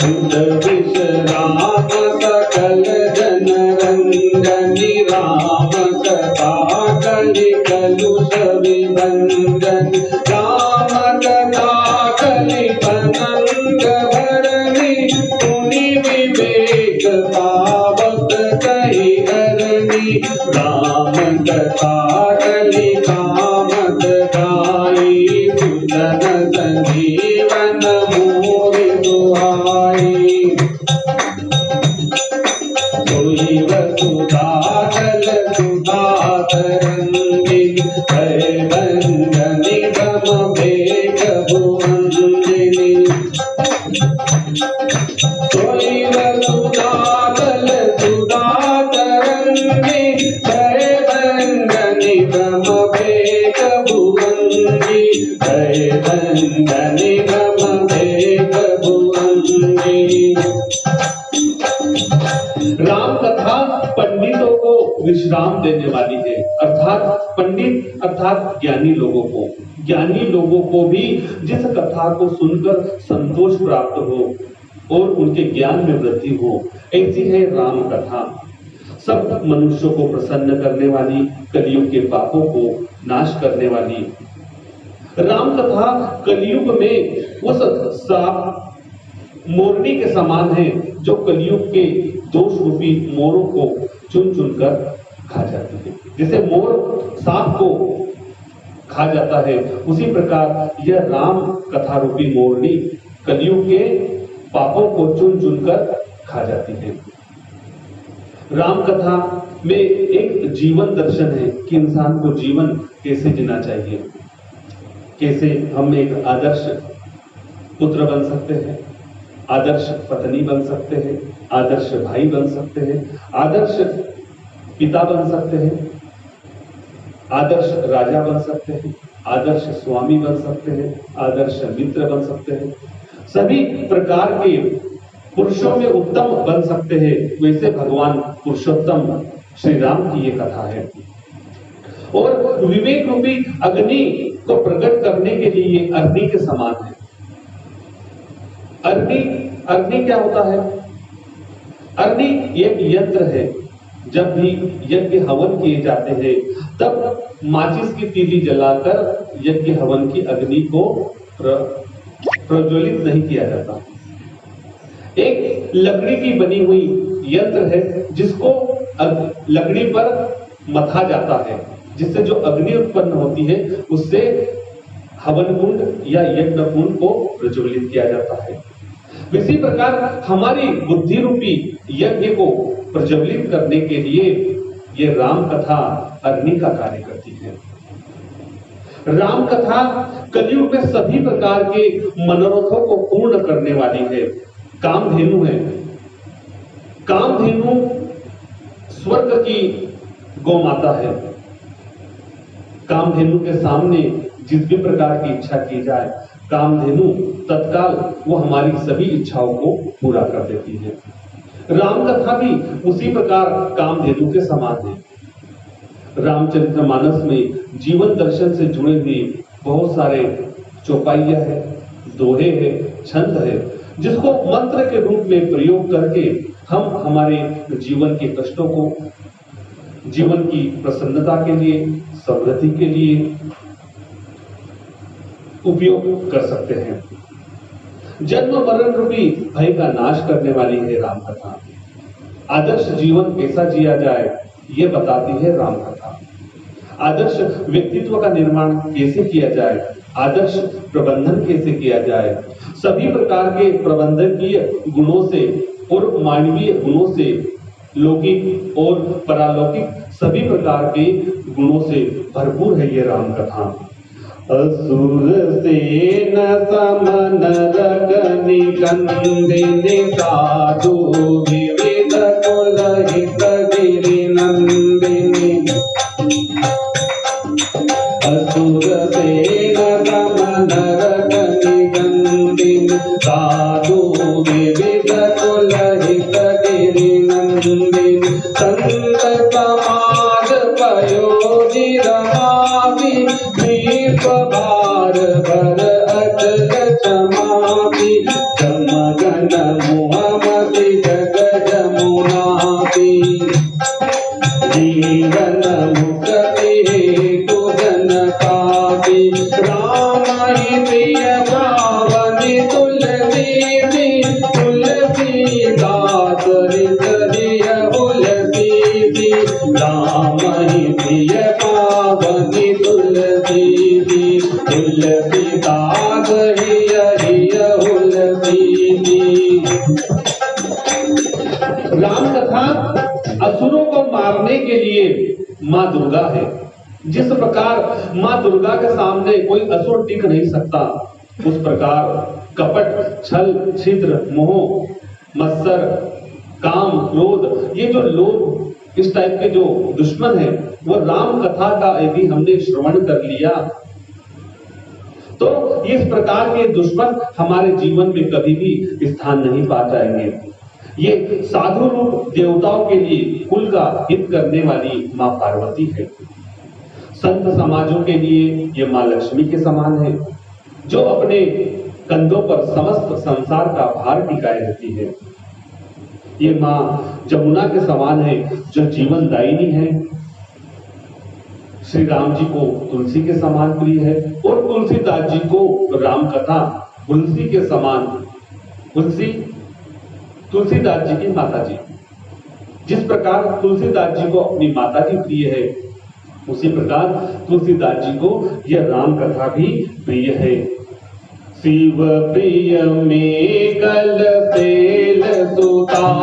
सुत विश्राम सकल जन रंजनी राम कथा कलि कलुष विभंजन राम कथा कलि पतंग भरनी पुनि विवेक पावक कहि हरनी राम कथा कलि कामद गाई सुजन संजीवन मोहि दुहाई सोई वसुधा जल सुधा तरंगी भय भंजनी गम भेद भुवंदिनी सोई वसुधा जल सुधा तरंगी भय भंजनी गम भेद भुवंदी भय भंजनी गम भेद भुवंदी। राम कथा पंडितों को विश्राम देने वाली है, अर्थात पंडित अर्थात ज्ञानी लोगों को भी जिस कथा को सुनकर संतोष प्राप्त हो और उनके ज्ञान में वृद्धि हो, ऐसी है राम कथा। सब मनुष्यों को प्रसन्न करने वाली, कलियुग के पापों को नाश करने वाली राम कथा कलियुग में उस सांप मोरनी के समान है जो कलियुग के दोष रूपी मोरों को चुन चुनकर खा जाती है। जैसे मोर सांप को खा जाता है, उसी प्रकार यह राम कथा रूपी मोरनी कलियुग के पापों को चुन चुनकर खा जाती है। राम कथा में एक जीवन दर्शन है कि इंसान को जीवन कैसे जीना चाहिए, कैसे हम एक आदर्श पुत्र बन सकते हैं, आदर्श पत्नी बन सकते हैं, आदर्श भाई बन सकते हैं, आदर्श पिता बन सकते हैं, आदर्श राजा बन सकते हैं, आदर्श स्वामी बन सकते हैं, आदर्श मित्र बन सकते हैं, सभी प्रकार के पुरुषों में उत्तम बन सकते हैं। वैसे भगवान पुरुषोत्तम श्री राम की ये कथा है और विवेक रूपी अग्नि को प्रकट करने के लिए ये अग्नि के समान है। अग्नि क्या होता है? अग्नि एक यंत्र है। जब भी यज्ञ हवन किए जाते हैं तब माचिस की तीली जलाकर यज्ञ हवन की अग्नि को प्रज्वलित नहीं किया जाता। एक लकड़ी की बनी हुई यंत्र है जिसको लकड़ी पर मथा जाता है, जिससे जो अग्नि उत्पन्न होती है उससे हवन कुंड या यज्ञ कुंड को प्रज्वलित किया जाता है। इसी प्रकार हमारी बुद्धि रूपी यज्ञ को प्रज्वलित करने के लिए ये राम कथा अग्नि का कार्य करती है। राम कथा कलियुग में सभी प्रकार के मनोरथों को पूर्ण करने वाली है। कामधेनु है। कामधेनु स्वर्ग की गौमाता है। कामधेनु के सामने जिस भी प्रकार की इच्छा की जाए, कामधेनु तत्काल वो हमारी सभी इच्छाओं को पूरा कर देती है। राम कथा भी उसी प्रकार कामधेनु के समान है। रामचरितमानस में जीवन दर्शन से जुड़े हुए बहुत सारे चौपाइयां है, दोहे है, छंद है, जिसको मंत्र के रूप में प्रयोग करके हम हमारे जीवन के कष्टों को जीवन की प्रसन्नता के लिए, समृद्धि के लिए उपयोग कर सकते हैं। जन्म मरण रूपी भय का नाश करने वाली है राम कथा। आदर्श जीवन कैसा जिया जाए ये बताती है राम कथा। आदर्श व्यक्तित्व का निर्माण कैसे किया जाए, आदर्श प्रबंधन कैसे किया जाए, सभी प्रकार के प्रबंधकीय गुणों से और मानवीय गुणों से, लौकिक और परालौकिक सभी प्रकार के गुणों से भरपूर है ये राम कथा। असुर सेन समन रगनि कंदिनि साधु विविध कुलहित गिरि नंदिनि। असुर सेन समन रगनि कंदिनि साधु विविध कुलहित गिरि नंदिनि। संत समाज पयोधि रमावि भार भर अचल क्षमावि। जम मुहमति जग जमुनाति जीवन मुक्ति हेतु जनताति राम ही प्रिय पावनि तुलसी तुलसीदास हृदय तुलसी राम ही प्रिय पावनि तुलसी तुलसीदास हृदय तुलसी। राम कथा असुरों को मारने के लिए माँ दुर्गा है। जिस प्रकार माँ दुर्गा के सामने कोई असुर टिक नहीं सकता, उस प्रकार कपट, छल, छिद्र, मोह, मत्सर, काम, क्रोध, ये जो लोग इस टाइप के जो दुश्मन हैं, वो राम कथा का यदि हमने श्रवण कर लिया तो इस प्रकार के दुश्मन हमारे जीवन में कभी भी स्थान नहीं पा जाएंगे। ये साधु रूप देवताओं के लिए कुल का हित करने वाली माँ पार्वती है। संत समाजों के लिए ये माँ लक्ष्मी के समान है, जो अपने कंधों पर समस्त संसार का भार टिकाए रहती है। ये माँ जमुना के समान है, जो जीवन दायिनी है। श्री राम जी को तुलसी के समान प्रिय है और तुलसीदास जी को राम कथा तुलसी के समान। तुलसीदास जी की माता जी, जिस प्रकार तुलसीदास जी को अपनी माता जी प्रिय है, उसी प्रकार तुलसीदास जी को यह राम कथा भी प्रिय है। शिव प्रिय में कल सेल सुता